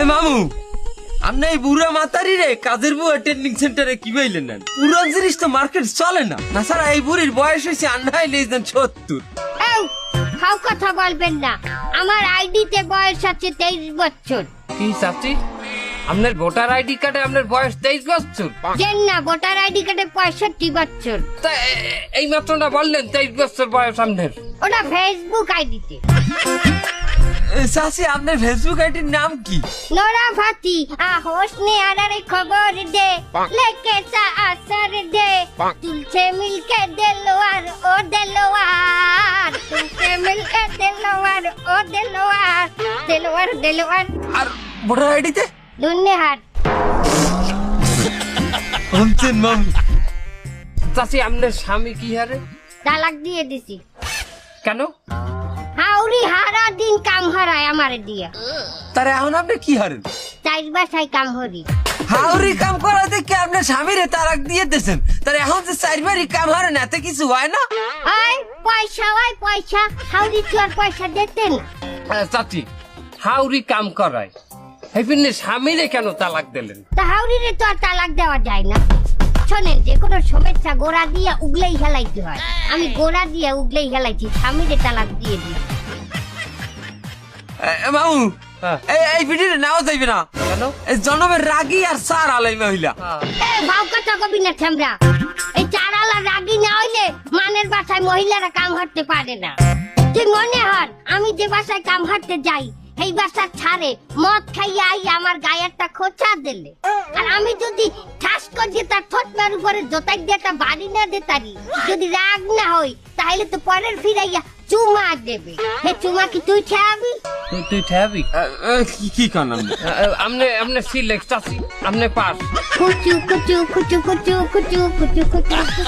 মামু আপনি এই বুড়া মাতারি রে কাজের বুয়া ট্রেনিং সেন্টারে কি বইলেন না? পুরান জিনিস তো মার্কেট চলে না। না স্যার এই বুড়ির বয়স হয়েছে আন্ধাই লেজেন 70। এই হাউ কথা বলবেন না, আমার আইডিতে বয়স আছে 23 বছর। কি চাচি, আপনার ভোটার আইডি কার্ডে আপনার বয়স 23 বছর? যেন না, ভোটার আইডি কার্ডে 65 বছর। তা এই মাত্র না বললেন 23 বছর বয়স আপনার? ওটা ফেসবুক আইডিতে। চাচি আপনার ফেসবুক আইডির নাম কি? নোরা ফাতি হোসনে আরারে খবর দে লেকে সা আসর দে তুলছে মিলকে দেলোয়ার ও দেলোয়ার, তুলছে মিলকে দেলোয়ার ও দেলোয়ার, দেলোয়ার দেলোয়ার। আর ভোটার আইডিতে ধন্যবাদ। শুনছেন মামু? চাচি আপনার স্বামী কি হারে? তালাক দিয়ে দিছি। কেন? হাউরি হারা দিন কাম হারায় আমারে দিয়া। তার এখন আপনি কি হারেন? চার বাসায় কাম হরি। হাউরি কাম করা দেখে আপনার স্বামীরে তালাক দিয়ে দিয়েছেন, তার এখন যে চারবারই কাম হারেন এতে কিছু হয় না? ওই পয়সা, ওই পয়সা, হাউরি কি আর পয়সা দিতেন? চাচি হাউরি কাম করায় হেপিনের স্বামীরে কেন তালাক দিলেন? তা হাউরিরে তো আর তালাক দেওয়া যায় না। শোনেন, যে কোনো সমস্যা গোড়া দিয়ে উগলেই হেলাইতে হয়। আমি গোড়া দিয়ে উগলেই হেলাইছি, স্বামীরে তালাক দিয়ে দিই। মামু হ্যাঁ। এই ভিডিওটা নেওয়া যাইবে না। কেন? এই জনমের রাগী আর সার আলাই মহিলা। এ ভাও কথা কবি না ছামরা। এই চারালা রাগি না হইলে মানের বাসায় মহিলারা কাম হাঁটতে পারে না। তুই মনে হন আমি যে বাসায় কাম হাঁটতে যাই এই বাসার ছাড়ে মদ খাইয়া আই আমার গায়েরটা খোঁচা দিলে, আর আমি যদি ঠাস করে তার ঠোঁটটার উপরে জোতাই দিয়ে একটা বাড়ি না দিতারি, যদি রাগ না হই তাহলে তো পরের ফিরাইয়া চুমা দেবে। হে চুমা কি তুই ঠাবি? তুই ঠাবি? কি কান আপনি সিলেক্ট চাচি, আপনি পাস। কুচু কুচু কুচু কুচু কুচু কুচু কুচু।